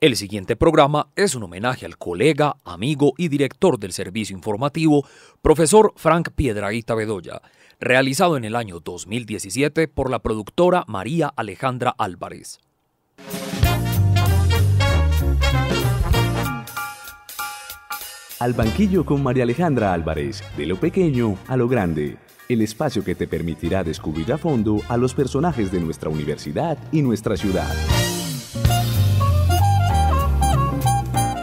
El siguiente programa es un homenaje al colega, amigo y director del servicio informativo, profesor Frank Piedrahita Bedoya, realizado en el año 2017 por la productora María Alejandra Álvarez. Al banquillo con María Alejandra Álvarez, de lo pequeño a lo grande. El espacio que te permitirá descubrir a fondo a los personajes de nuestra universidad y nuestra ciudad.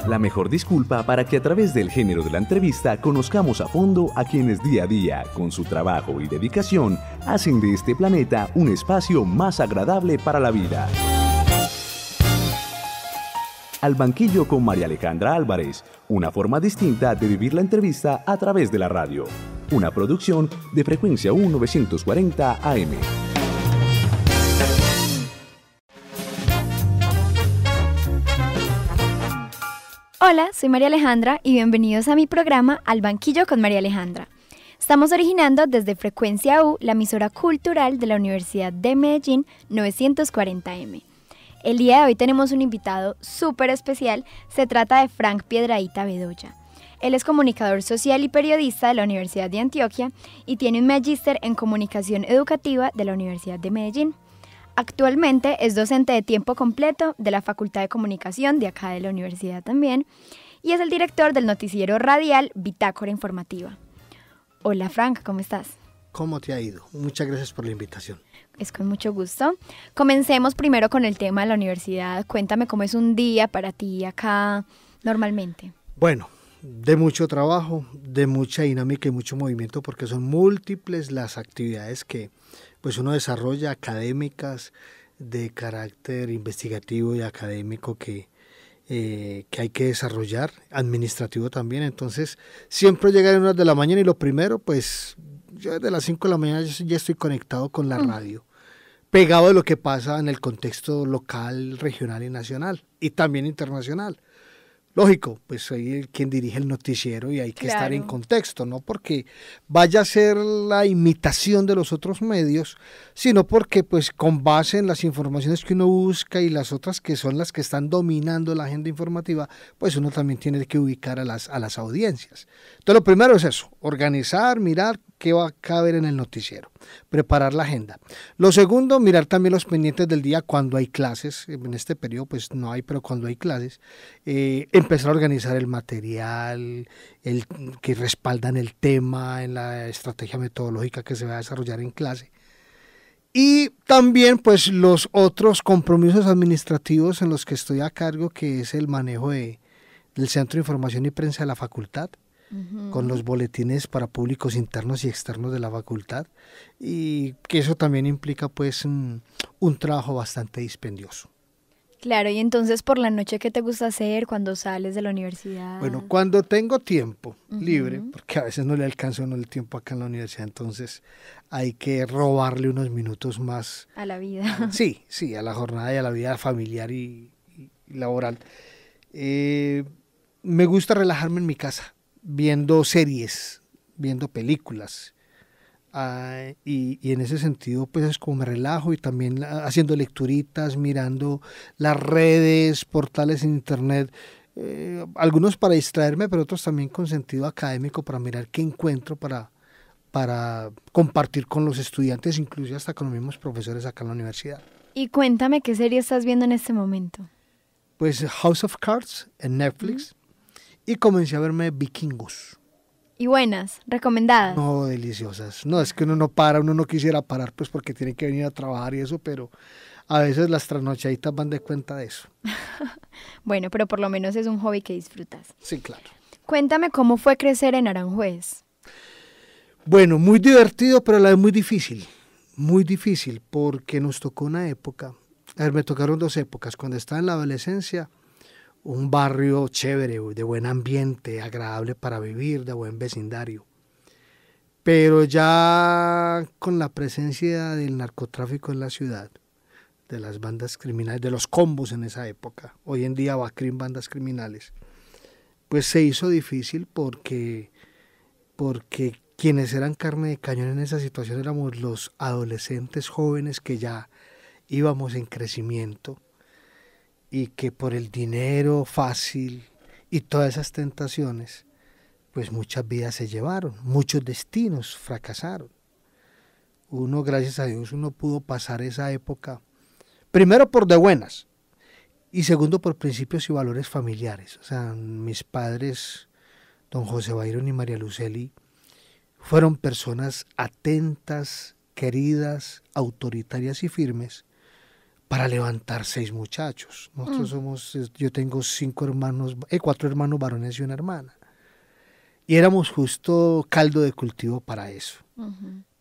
La mejor disculpa para que a través del género de la entrevista conozcamos a fondo a quienes día a día, con su trabajo y dedicación, hacen de este planeta un espacio más agradable para la vida. Al banquillo con María Alejandra Álvarez, una forma distinta de vivir la entrevista a través de la radio. Una producción de Frecuencia U 940 AM. Hola, soy María Alejandra y bienvenidos a mi programa Al Banquillo con María Alejandra. Estamos originando desde Frecuencia U, la emisora cultural de la Universidad de Medellín 940M. El día de hoy tenemos un invitado súper especial, se trata de Frank Piedrahita Bedoya. Él es comunicador social y periodista de la Universidad de Antioquia y tiene un magíster en comunicación educativa de la Universidad de Medellín. Actualmente es docente de tiempo completo de la Facultad de Comunicación de acá de la universidad también y es el director del noticiero radial Bitácora Informativa. Hola Frank, ¿cómo estás? ¿Cómo te ha ido? Muchas gracias por la invitación. Es con mucho gusto. Comencemos primero con el tema de la universidad. Cuéntame cómo es un día para ti acá normalmente. Bueno, de mucho trabajo, de mucha dinámica y mucho movimiento porque son múltiples las actividades que pues uno desarrolla, académicas, de carácter investigativo y académico que hay que desarrollar, administrativo también. Entonces, siempre llegar a unas de la mañana y lo primero, pues yo desde las 5 de la mañana ya estoy conectado con la radio, pegado de lo que pasa en el contexto local, regional y nacional, y también internacional. Lógico, pues soy quien dirige el noticiero y hay que estar en contexto, no porque vaya a ser la imitación de los otros medios, sino porque pues con base en las informaciones que uno busca y las otras que son las que están dominando la agenda informativa, pues uno también tiene que ubicar a las audiencias. Entonces lo primero es eso, organizar, mirar qué va a caber en el noticiero, preparar la agenda. Lo segundo, mirar también los pendientes del día cuando hay clases, en este periodo pues no hay, pero cuando hay clases, empezar a organizar el material, el que respaldan el tema, en la estrategia metodológica que se va a desarrollar en clase. Y también pues los otros compromisos administrativos en los que estoy a cargo, que es el manejo del Centro de Información y Prensa de la Facultad, con los boletines para públicos internos y externos de la facultad, y que eso también implica pues un trabajo bastante dispendioso. Claro, y entonces por la noche, ¿qué te gusta hacer cuando sales de la universidad? Bueno, cuando tengo tiempo libre, porque a veces no le alcanzo el tiempo acá en la universidad, entonces hay que robarle unos minutos más. A la vida. Sí, a la jornada y a la vida familiar y laboral. Me gusta relajarme en mi casa, viendo series, viendo películas, y en ese sentido pues es como me relajo, y también haciendo lecturitas, mirando las redes, portales en internet, algunos para distraerme, pero otros también con sentido académico, para mirar qué encuentro para compartir con los estudiantes, incluso hasta con los mismos profesores acá en la universidad. Y cuéntame, ¿qué serie estás viendo en este momento? Pues House of Cards en Netflix. Y comencé a verme Vikingos. ¿Y buenas? ¿Recomendadas? No, deliciosas. No, es que uno no para, uno no quisiera parar pues porque tiene que venir a trabajar y eso, pero a veces las trasnochaditas van de cuenta de eso. Bueno, pero por lo menos es un hobby que disfrutas. Sí, claro. Cuéntame cómo fue crecer en Aranjuez. Bueno, muy divertido, pero a la vez muy difícil, porque nos tocó una época, me tocaron 2 épocas, cuando estaba en la adolescencia, un barrio chévere, de buen ambiente, agradable para vivir, de buen vecindario. Pero ya con la presencia del narcotráfico en la ciudad, de las bandas criminales, de los combos en esa época, hoy en día Bacrim, bandas criminales, pues se hizo difícil porque quienes eran carne de cañón en esa situación éramos los adolescentes jóvenes que ya íbamos en crecimiento. y que por el dinero fácil y todas esas tentaciones, pues muchas vidas se llevaron, muchos destinos fracasaron. Uno, gracias a Dios, uno pudo pasar esa época, primero por de buenas, y segundo por principios y valores familiares. O sea, mis padres, don José Byron y María Luceli, fueron personas atentas, queridas, autoritarias y firmes para levantar 6 muchachos. Nosotros yo tengo 4 hermanos varones y una hermana. Y éramos justo caldo de cultivo para eso.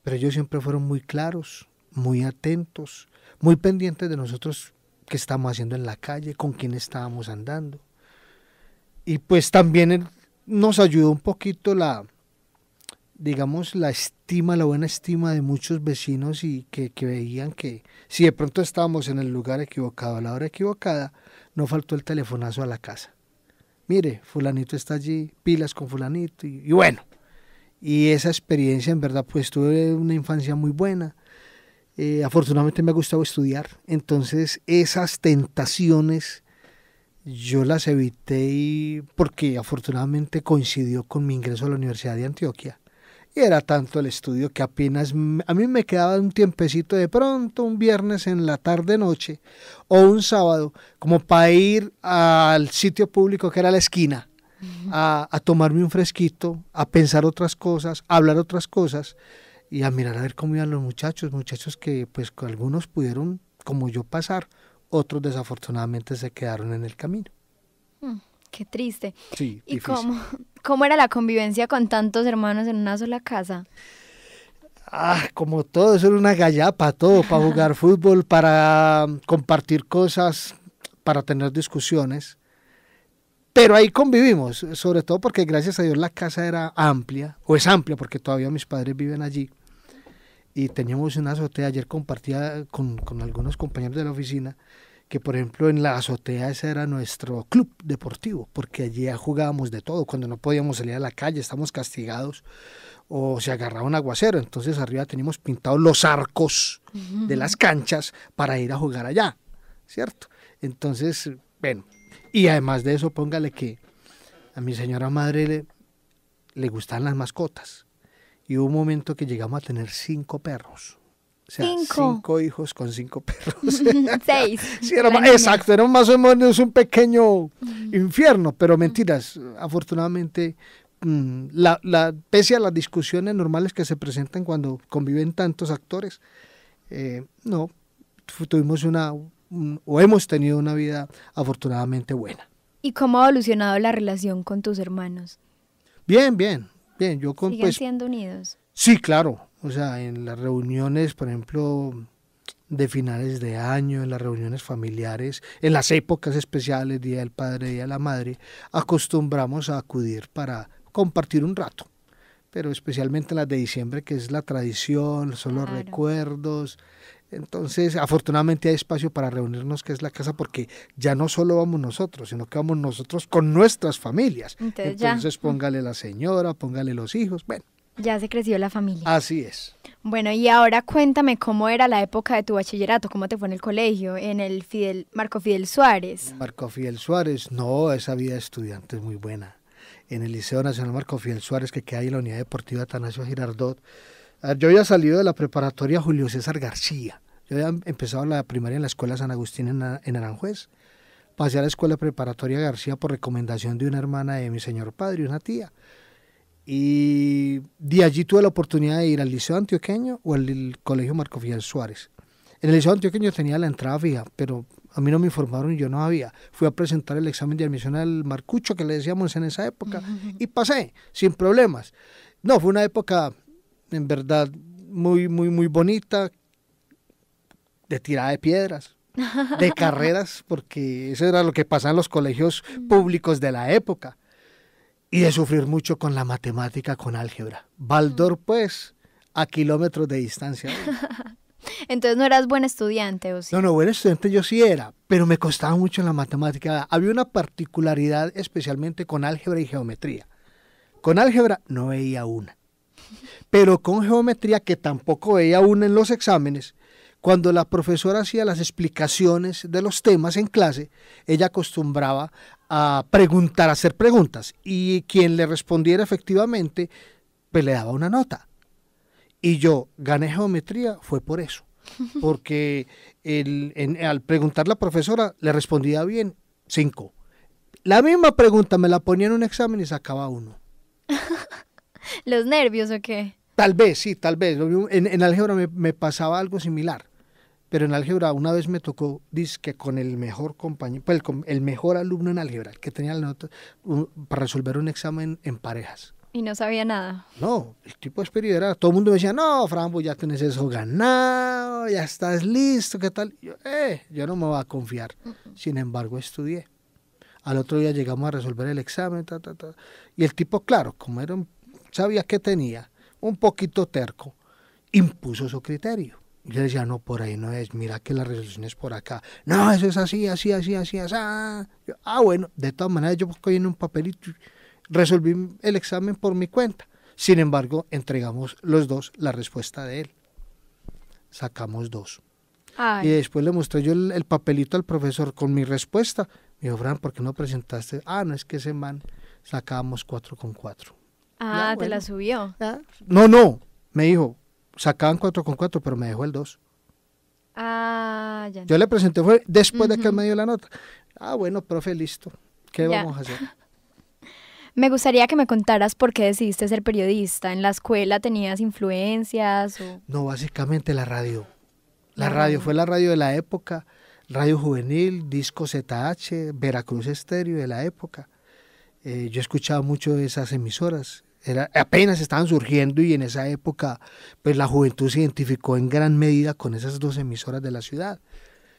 Pero ellos siempre fueron muy claros, muy atentos, muy pendientes de nosotros qué estábamos haciendo en la calle, con quién estábamos andando. Y pues también nos ayudó un poquito la buena estima de muchos vecinos y que veían que si de pronto estábamos en el lugar equivocado, a la hora equivocada, no faltó el telefonazo a la casa. Mire, fulanito está allí, pilas con fulanito, y bueno, y esa experiencia en verdad pues tuve una infancia muy buena. Afortunadamente me ha gustado estudiar, entonces esas tentaciones yo las evité porque afortunadamente coincidió con mi ingreso a la Universidad de Antioquia. Y era tanto el estudio que apenas a mí me quedaba un tiempecito de pronto, un viernes en la tarde-noche o un sábado, como para ir al sitio público que era la esquina, a tomarme un fresquito, a pensar otras cosas, a hablar otras cosas y a mirar a ver cómo iban los muchachos que pues algunos pudieron, como yo, pasar, otros desafortunadamente se quedaron en el camino. Qué triste. Sí, ¿Y difícil. cómo era la convivencia con tantos hermanos en una sola casa? Como todo, eso era una gallapa, todo, para jugar fútbol, para compartir cosas, para tener discusiones. Pero ahí convivimos, sobre todo porque gracias a Dios la casa era amplia, o es amplia porque todavía mis padres viven allí. Y teníamos una azotea, ayer compartía con algunos compañeros de la oficina, que por ejemplo en la azotea ese era nuestro club deportivo, porque allí jugábamos de todo, cuando no podíamos salir a la calle, estábamos castigados, o se agarraba un aguacero, entonces arriba teníamos pintados los arcos de las canchas para ir a jugar allá, ¿cierto? Entonces, bueno, y además de eso, póngale que a mi señora madre le gustan las mascotas, y hubo un momento que llegamos a tener 5 perros. O sea, 5 hijos con 5 perros. 6. Sí, exacto, era más o menos un pequeño infierno, pero mentiras. Afortunadamente, pese a las discusiones normales que se presentan cuando conviven tantos actores, no, tuvimos o hemos tenido una vida afortunadamente buena. ¿Y cómo ha evolucionado la relación con tus hermanos? Bien. ¿Siguen siendo unidos? Sí, claro. O sea, en las reuniones, por ejemplo, de finales de año, en las reuniones familiares, en las épocas especiales, Día del Padre, Día de la Madre, acostumbramos a acudir para compartir un rato. Pero especialmente en las de diciembre, que es la tradición, son los recuerdos. Entonces, afortunadamente hay espacio para reunirnos, que es la casa, porque ya no solo vamos nosotros, sino que vamos nosotros con nuestras familias. Entonces póngale la señora, póngale los hijos, bueno. Ya se creció la familia. Así es. Bueno, y ahora cuéntame cómo era la época de tu bachillerato, cómo te fue en el colegio, en el Marco Fidel Suárez. Marco Fidel Suárez, no, esa vida de estudiante es muy buena. En el Liceo Nacional Marco Fidel Suárez, que queda ahí en la Unidad Deportiva Atanasio Girardot. Yo había salido de la preparatoria Julio César García. Yo había empezado la primaria en la Escuela San Agustín en Aranjuez. Pasé a la Escuela Preparatoria García por recomendación de una hermana de mi señor padre, una tía. Y de allí tuve la oportunidad de ir al Liceo Antioqueño o al Colegio Marco Fidel Suárez. En el Liceo Antioqueño tenía la entrada fija, pero a mí no me informaron y yo no había. Fui a presentar el examen de admisión al Marcucho, que le decíamos en esa época, y pasé, sin problemas. No, fue una época, en verdad, muy bonita, de tirada de piedras, de carreras, porque eso era lo que pasaba en los colegios públicos de la época. Y de sufrir mucho con la matemática, con álgebra. Baldor, pues, a kilómetros de distancia. Entonces no eras buen estudiante, ¿o sí? No, buen estudiante yo sí era, pero me costaba mucho en la matemática. Había una particularidad especialmente con álgebra y geometría. Con álgebra no veía una. Pero con geometría, que tampoco veía una en los exámenes, Cuando la profesora hacía las explicaciones de los temas en clase, ella acostumbraba a preguntar, a hacer preguntas, y quien le respondiera efectivamente, pues le daba una nota. Y yo gané geometría fue por eso, porque al preguntar la profesora le respondía bien, 5. La misma pregunta me la ponía en un examen y sacaba 1. ¿Los nervios o qué? Tal vez, sí, tal vez. En álgebra me pasaba algo similar, pero en álgebra una vez me tocó, dizque con el mejor compañero, pues el mejor alumno en álgebra, el que tenía la nota, para resolver un examen en parejas. Y no sabía nada. No, el tipo de espíritu era, todo el mundo me decía, no, Frambo, ya tenés eso ganado, ya estás listo, ¿qué tal? Yo no me voy a confiar. Sin embargo, estudié. Al otro día llegamos a resolver el examen, y el tipo, claro, como sabía que tenía, un poquito terco, impuso su criterio. Y yo decía, no, por ahí no es, mira que la resolución es por acá. No, eso es así, así, así, así, así. Bueno, de todas maneras yo cogí en un papelito y resolví el examen por mi cuenta. Sin embargo, entregamos los dos la respuesta de él. Sacamos 2. Ay. Y después le mostré yo el papelito al profesor con mi respuesta. Me dijo, Fran, ¿por qué no presentaste? No, es que ese man sacábamos 4,4. Ah, te la subió. No, me dijo, sacaban 4,4, pero me dejó el 2. Ya. Yo le presenté, fue después de que él me dio la nota. Bueno, profe, listo. ¿Qué vamos a hacer? Me gustaría que me contaras por qué decidiste ser periodista. ¿En la escuela tenías influencias? No, básicamente la radio. La radio fue la radio de la época, Radio Juvenil, Disco ZH, Veracruz Estéreo de la época. Yo escuchaba mucho de esas emisoras. Apenas estaban surgiendo y en esa época pues la juventud se identificó en gran medida con esas 2 emisoras de la ciudad.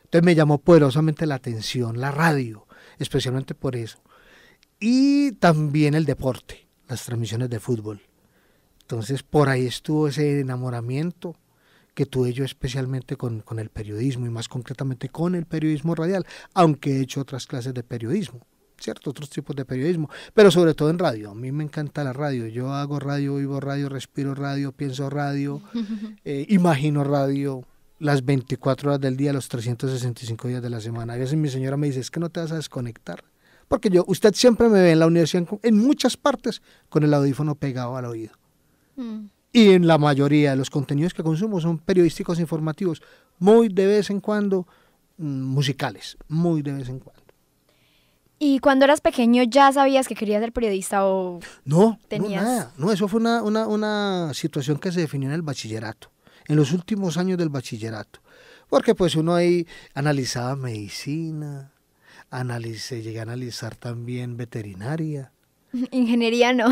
Entonces me llamó poderosamente la atención la radio, especialmente por eso. Y también el deporte, las transmisiones de fútbol. Entonces por ahí estuvo ese enamoramiento que tuve yo especialmente con el periodismo y más concretamente con el periodismo radial, aunque he hecho otras clases de periodismo. ¿Cierto? Otros tipos de periodismo, pero sobre todo en radio. A mí me encanta la radio. Yo hago radio, vivo radio, respiro radio, pienso radio, imagino radio las 24 horas del día, los 365 días de la semana. A veces mi señora me dice, es que no te vas a desconectar. Porque usted siempre me ve en la universidad, en muchas partes, con el audífono pegado al oído. Y en la mayoría de los contenidos que consumo son periodísticos informativos, muy de vez en cuando musicales, muy de vez en cuando. ¿Y cuando eras pequeño ya sabías que querías ser periodista o tenías? No, nada. No, eso fue una situación que se definió en el bachillerato, en los últimos años del bachillerato. Porque pues uno ahí analizaba medicina, llegué a analizar también veterinaria. Ingeniería no.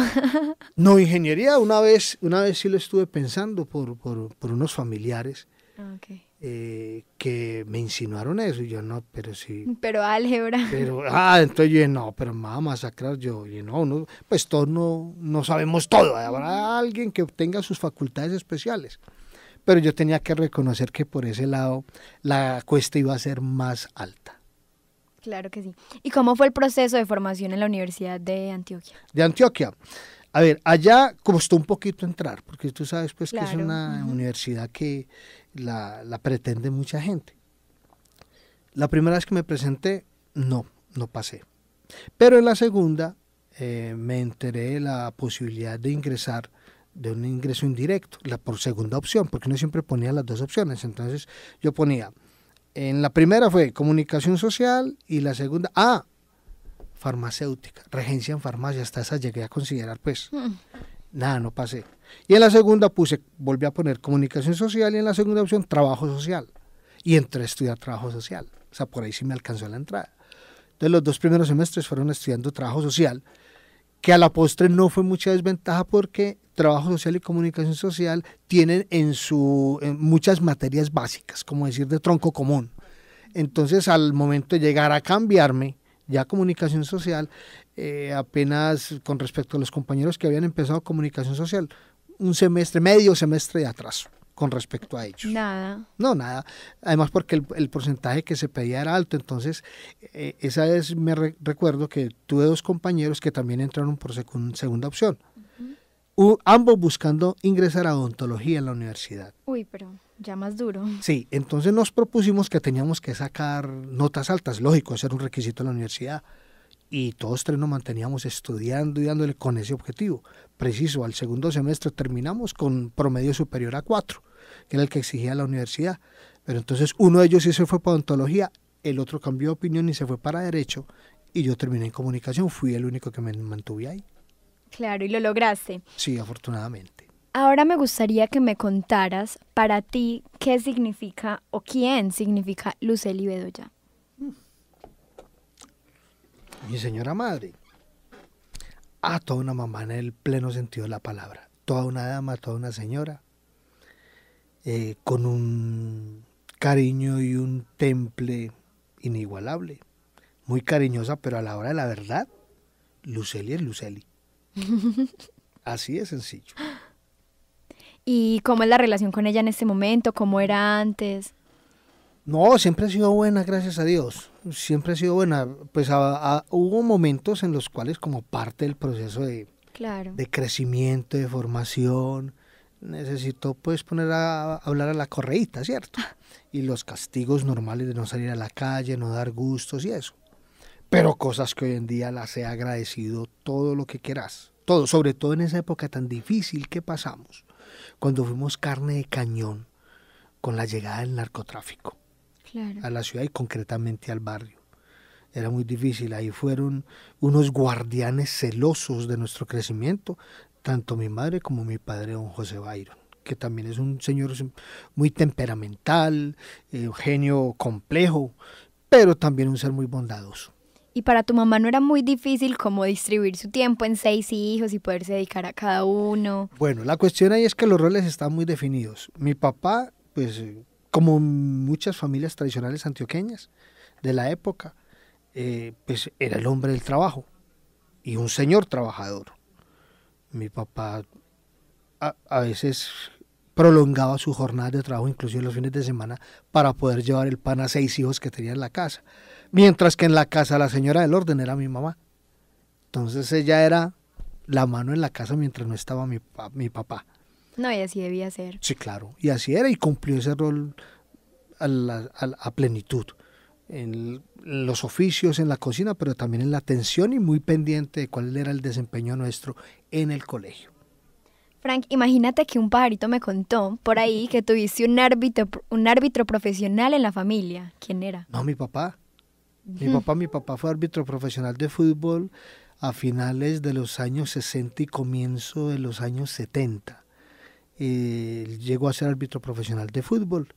No, ingeniería una vez sí lo estuve pensando por unos familiares. Okay. Que me insinuaron eso y yo no, pero sí. Pero álgebra. Pero, entonces yo no, pero me va a masacrar yo. Y no, pues todos no sabemos todo. Habrá alguien que tenga sus facultades especiales. Pero yo tenía que reconocer que por ese lado la cuesta iba a ser más alta. Claro que sí. ¿Y cómo fue el proceso de formación en la Universidad de Antioquia? De Antioquia. A ver, allá costó un poquito entrar, porque tú sabes pues claro. Que es una universidad que la pretende mucha gente. La primera vez que me presenté, no pasé. Pero en la segunda me enteré de la posibilidad de ingresar, de un ingreso indirecto, por segunda opción, porque uno siempre ponía las 2 opciones. Entonces yo ponía, en la primera fue comunicación social y la segunda, farmacéutica, regencia en farmacia, hasta esa llegué a considerar, pues, nada, no pasé. Y en la segunda volví a poner comunicación social y en la segunda opción trabajo social. Y entré a estudiar trabajo social, o sea, por ahí sí me alcanzó la entrada. Entonces los 2 primeros semestres fueron estudiando trabajo social, que a la postre no fue mucha desventaja porque trabajo social y comunicación social tienen en muchas materias básicas, como decir de tronco común. Entonces al momento de llegar a cambiarme, ya comunicación social, apenas con respecto a los compañeros que habían empezado comunicación social, medio semestre de atraso con respecto a ellos. Nada. No, nada. Además porque el porcentaje que se pedía era alto, entonces esa vez me recuerdo que tuve 2 compañeros que también entraron por segunda opción. Ambos buscando ingresar a odontología en la universidad. Uy, pero... Ya más duro. Sí, entonces nos propusimos que teníamos que sacar notas altas, lógico, ese era un requisito de la universidad. Y todos tres nos manteníamos estudiando y dándole con ese objetivo. Preciso, al segundo semestre terminamos con promedio superior a 4, que era el que exigía la universidad. Pero entonces uno de ellos sí se fue para odontología, el otro cambió de opinión y se fue para derecho, y yo terminé en comunicación, fui el único que me mantuve ahí. Claro, y lo lograste. Sí, afortunadamente. Ahora me gustaría que me contaras para ti qué significa o quién significa Lucely Bedoya. Mi señora madre, toda una mamá en el pleno sentido de la palabra, toda una dama, toda una señora, con un cariño y un temple inigualable, muy cariñosa, pero a la hora de la verdad, Lucely es Lucely. Así de sencillo. ¿Y cómo es la relación con ella en este momento? ¿Cómo era antes? No, siempre ha sido buena, gracias a Dios. Siempre ha sido buena. Pues hubo momentos en los cuales, como parte del proceso Claro. de crecimiento, de formación, necesitó pues poner a hablar a la correíta, ¿cierto? Y los castigos normales de no salir a la calle, no dar gustos y eso. Pero cosas que hoy en día las he agradecido todo lo que quieras. Todo, sobre todo en esa época tan difícil que pasamos, cuando fuimos carne de cañón con la llegada del narcotráfico. Claro. A la ciudad y concretamente al barrio. Era muy difícil, ahí fueron unos guardianes celosos de nuestro crecimiento, tanto mi madre como mi padre, don José Byron, que también es un señor muy temperamental, un genio complejo, pero también un ser muy bondadoso. ¿Y para tu mamá no era muy difícil como distribuir su tiempo en 6 hijos y poderse dedicar a cada uno? Bueno, la cuestión ahí es que los roles están muy definidos. Mi papá, pues como muchas familias tradicionales antioqueñas de la época, pues era el hombre del trabajo y un señor trabajador. Mi papá a veces prolongaba su jornada de trabajo, inclusive los fines de semana, para poder llevar el pan a 6 hijos que tenía en la casa. Mientras que en la casa la señora del orden era mi mamá. Entonces ella era la mano en la casa mientras no estaba mi papá. No, y así debía ser. Sí, claro. Y así era y cumplió ese rol a plenitud. En los oficios, en la cocina, pero también en la atención y muy pendiente de cuál era el desempeño nuestro en el colegio. Frank, imagínate que un pajarito me contó por ahí que tuviste un árbitro profesional en la familia. ¿Quién era? No, mi papá. Mi papá fue árbitro profesional de fútbol a finales de los años 60 y comienzo de los años 70. Llegó a ser árbitro profesional de fútbol.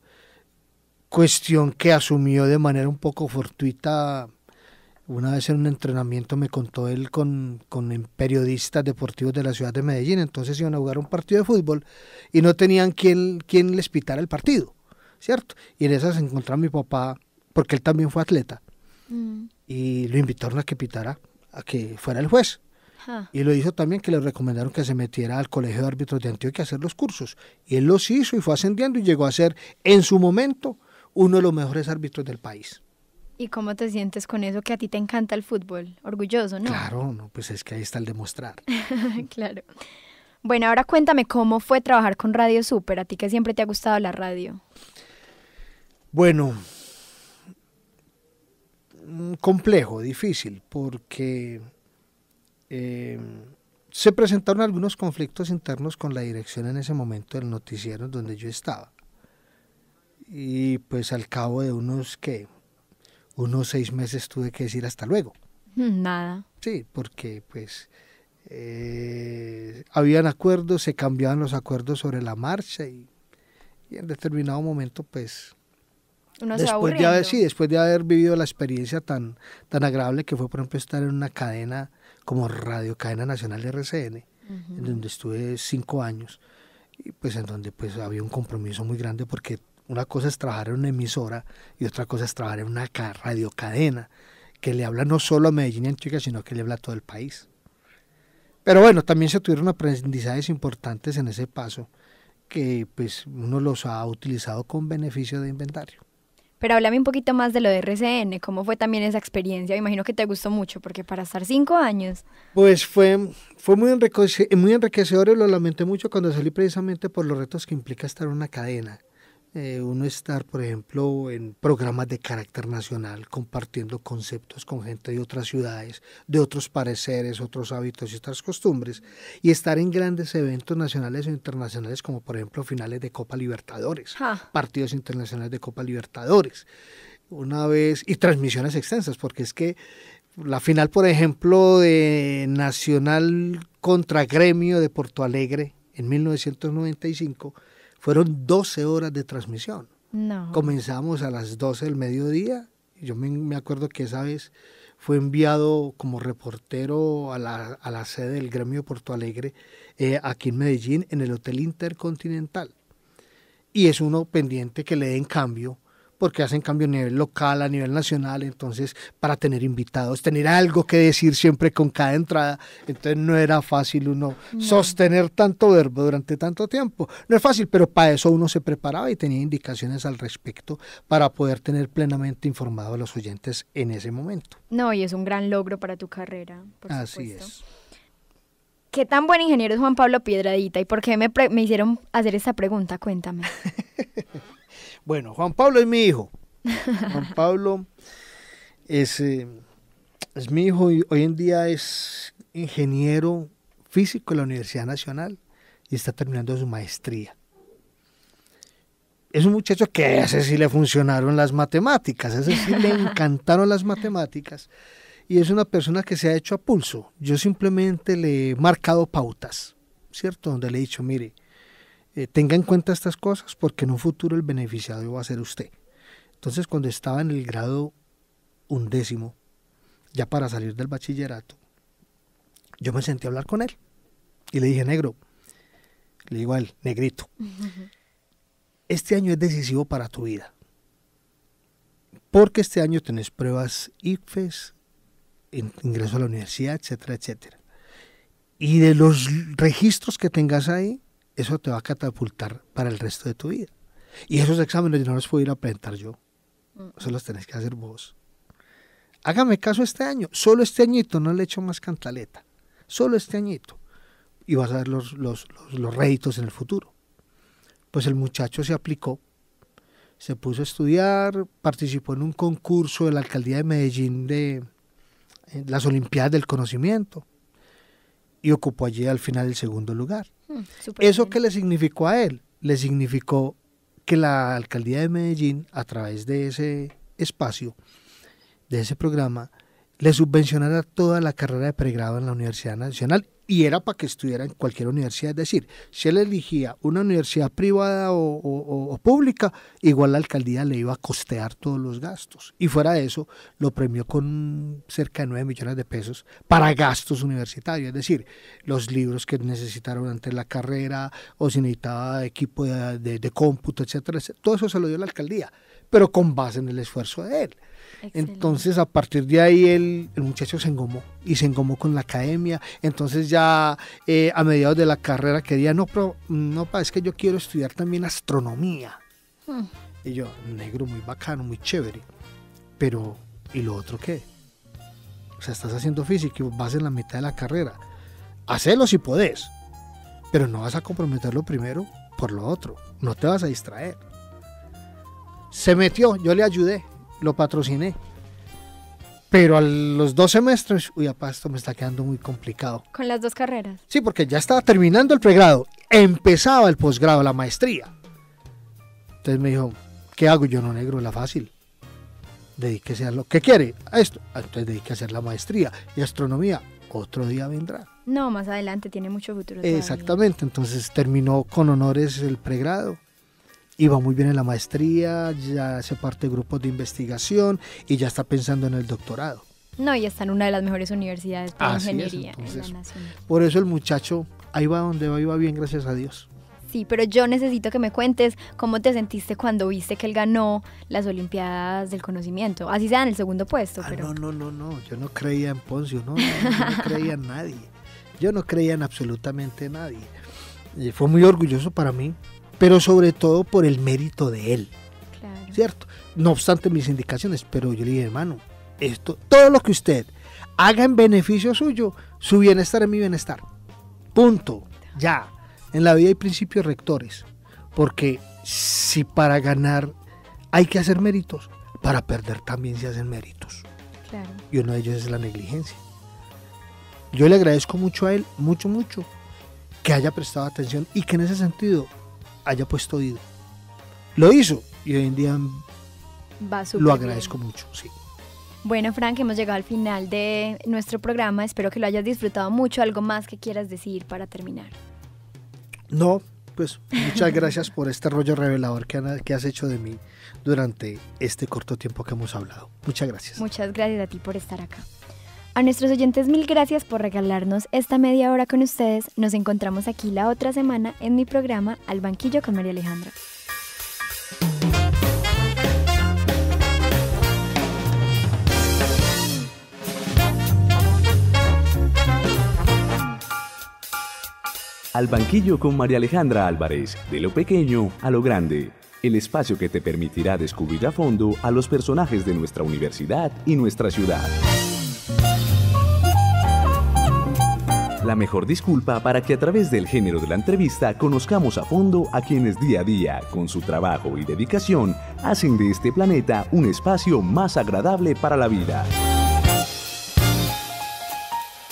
Cuestión que asumió de manera un poco fortuita. Una vez en un entrenamiento me contó él con periodistas deportivos de la ciudad de Medellín, entonces iban a jugar un partido de fútbol y no tenían quien les pitara el partido, ¿cierto? Y en esas se encontraba mi papá, porque él también fue atleta, y lo invitaron a que pitara, a que fuera el juez. Y lo hizo también, que le recomendaron que se metiera al Colegio de Árbitros de Antioquia a hacer los cursos. Y él los hizo y fue ascendiendo y llegó a ser, en su momento, uno de los mejores árbitros del país. ¿Y cómo te sientes con eso, que a ti te encanta el fútbol? Orgulloso, ¿no? Claro, no, pues es que ahí está el demostrar. Claro. Bueno, ahora cuéntame cómo fue trabajar con Radio Super, a ti que siempre te ha gustado la radio. Bueno, complejo, difícil, porque se presentaron algunos conflictos internos con la dirección en ese momento del noticiero en donde yo estaba. Y pues al cabo de unos 6 meses tuve que decir hasta luego. Nada. Sí, porque pues habían acuerdos, se cambiaban los acuerdos sobre la marcha y en determinado momento pues uno se va aburriendo. Después de haber vivido la experiencia tan agradable que fue, por ejemplo, estar en una cadena como Radio Cadena Nacional de RCN, en donde estuve 5 años, y pues en donde pues había un compromiso muy grande, porque una cosa es trabajar en una emisora y otra cosa es trabajar en una radiocadena que le habla no solo a Medellín y Antioquia, sino que le habla a todo el país. Pero bueno, también se tuvieron aprendizajes importantes en ese paso, que pues uno los ha utilizado con beneficio de inventario. Pero háblame un poquito más de lo de RCN, ¿cómo fue también esa experiencia? Me imagino que te gustó mucho, porque para estar 5 años... Pues fue muy enriquecedor, y lo lamenté mucho cuando salí, precisamente por los retos que implica estar en una cadena. uno estar, por ejemplo, en programas de carácter nacional, compartiendo conceptos con gente de otras ciudades, de otros pareceres, otros hábitos y otras costumbres, y estar en grandes eventos nacionales o internacionales, como por ejemplo finales de Copa Libertadores, partidos internacionales de Copa Libertadores, una vez, y transmisiones extensas, porque es que la final, por ejemplo, de Nacional contra Gremio de Porto Alegre en 1995, fueron 12 horas de transmisión. No. Comenzamos a las 12 del mediodía. Yo me acuerdo que esa vez fue enviado como reportero a la sede del Gremio de Porto Alegre, aquí en Medellín, en el Hotel Intercontinental. Y es uno pendiente que le den cambio, porque hacen cambio a nivel local, a nivel nacional, entonces para tener invitados, tener algo que decir siempre con cada entrada, entonces no era fácil uno sostener tanto verbo durante tanto tiempo, no es fácil, pero para eso uno se preparaba y tenía indicaciones al respecto para poder tener plenamente informado a los oyentes en ese momento. No, y es un gran logro para tu carrera, por Así supuesto. es. ¿Qué tan buen ingeniero es Juan Pablo Piedradita y por qué me hicieron hacer esta pregunta? Cuéntame. Bueno, Juan Pablo es mi hijo. Juan Pablo es mi hijo y hoy en día es ingeniero físico en la Universidad Nacional y está terminando su maestría. Es un muchacho que a ese sí le funcionaron las matemáticas, a ese sí le encantaron las matemáticas y es una persona que se ha hecho a pulso. Yo simplemente le he marcado pautas, ¿cierto? Donde le he dicho, mire, tenga en cuenta estas cosas porque en un futuro el beneficiado va a ser usted. Entonces, cuando estaba en el grado 11, ya para salir del bachillerato, yo me senté a hablar con él y le dije, negro, le digo a él, negrito, este año es decisivo para tu vida, porque este año tenés pruebas ICFES, ingreso a la universidad, etcétera, etcétera. Y de los registros que tengas ahí, eso te va a catapultar para el resto de tu vida. Y esos exámenes yo no los puedo ir a presentar yo. Eso los tenés que hacer vos. Hágame caso este año. Solo este añito, no le echo más cantaleta. Solo este añito. Y vas a ver los réditos en el futuro. Pues el muchacho se aplicó, se puso a estudiar, participó en un concurso de la Alcaldía de Medellín de las Olimpiadas del Conocimiento y ocupó allí al final el segundo lugar. ¿Eso qué le significó a él? Le significó que la Alcaldía de Medellín, a través de ese espacio, de ese programa, le subvencionara toda la carrera de pregrado en la Universidad Nacional y era para que estudiara en cualquier universidad. Es decir, si él elegía una universidad privada o pública, igual la alcaldía le iba a costear todos los gastos. Y fuera de eso, lo premió con cerca de 9 millones de pesos para gastos universitarios. Es decir, los libros que necesitaron antes la carrera, o si necesitaba equipo de cómputo, etcétera, etcétera. Todo eso se lo dio la alcaldía, pero con base en el esfuerzo de él. Excelente. Entonces, a partir de ahí, el muchacho se engomó y se engomó con la academia. Entonces, ya a mediados de la carrera quería, es que yo quiero estudiar también astronomía. Y yo, negro, muy bacano, muy chévere. Pero, ¿y lo otro qué? O sea, estás haciendo física y vas en la mitad de la carrera. Hacelo si podés, pero no vas a comprometerlo primero por lo otro. No te vas a distraer. Se metió, yo le ayudé. Lo patrociné, pero a los 2 semestres, uy, apá, esto me está quedando muy complicado. ¿Con las 2 carreras? Sí, porque ya estaba terminando el pregrado, empezaba el posgrado, la maestría. Entonces me dijo, ¿qué hago? Yo, no, negro, la fácil. Dedíquese a lo que quiere, a esto. Entonces dedíquese a hacer la maestría y astronomía, otro día vendrá. No, más adelante, tiene mucho futuro. Exactamente, todavía. Entonces terminó con honores el pregrado. Iba muy bien en la maestría, ya hace parte de grupos de investigación y ya está pensando en el doctorado. No, y está en una de las mejores universidades para ingeniería en la nación. Por eso el muchacho, ahí va donde va, iba bien, gracias a Dios. Sí, pero yo necesito que me cuentes cómo te sentiste cuando viste que él ganó las Olimpiadas del Conocimiento. Así sea en el segundo puesto. Pero... No, yo no creía en Poncio, yo no creía en nadie. Yo no creía en absolutamente nadie. Y fue muy orgulloso para mí, pero sobre todo por el mérito de él, claro. ¿Cierto? No obstante mis indicaciones, pero yo le dije, hermano, todo lo que usted haga en beneficio suyo, su bienestar es mi bienestar. Punto. Ya. En la vida hay principios rectores, porque si para ganar hay que hacer méritos, para perder también se hacen méritos. Claro. Y uno de ellos es la negligencia. Yo le agradezco mucho a él, mucho, que haya prestado atención y que en ese sentido haya puesto oído. Lo hizo y hoy en día Va súper lo agradezco bien. mucho, sí. Bueno, Frank, hemos llegado al final de nuestro programa. Espero que lo hayas disfrutado mucho. ¿Algo más que quieras decir para terminar? No, pues muchas gracias por este rollo revelador que has hecho de mí durante este corto tiempo que hemos hablado. Muchas gracias. Muchas gracias a ti por estar acá. A nuestros oyentes, mil gracias por regalarnos esta media hora con ustedes. Nos encontramos aquí la otra semana en mi programa Al Banquillo con María Alejandra. Al Banquillo con María Alejandra Álvarez, de lo pequeño a lo grande. El espacio que te permitirá descubrir a fondo a los personajes de nuestra universidad y nuestra ciudad. La mejor disculpa para que a través del género de la entrevista conozcamos a fondo a quienes día a día, con su trabajo y dedicación, hacen de este planeta un espacio más agradable para la vida.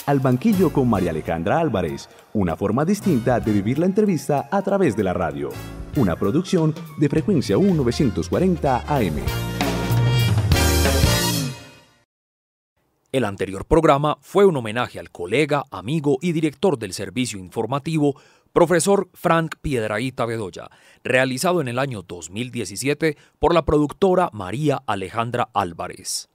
Al Banquillo con María Alejandra Álvarez, una forma distinta de vivir la entrevista a través de la radio. Una producción de Frecuencia U 940 AM. El anterior programa fue un homenaje al colega, amigo y director del servicio informativo, profesor Frank Piedrahita Bedoya, realizado en el año 2017 por la productora María Alejandra Álvarez.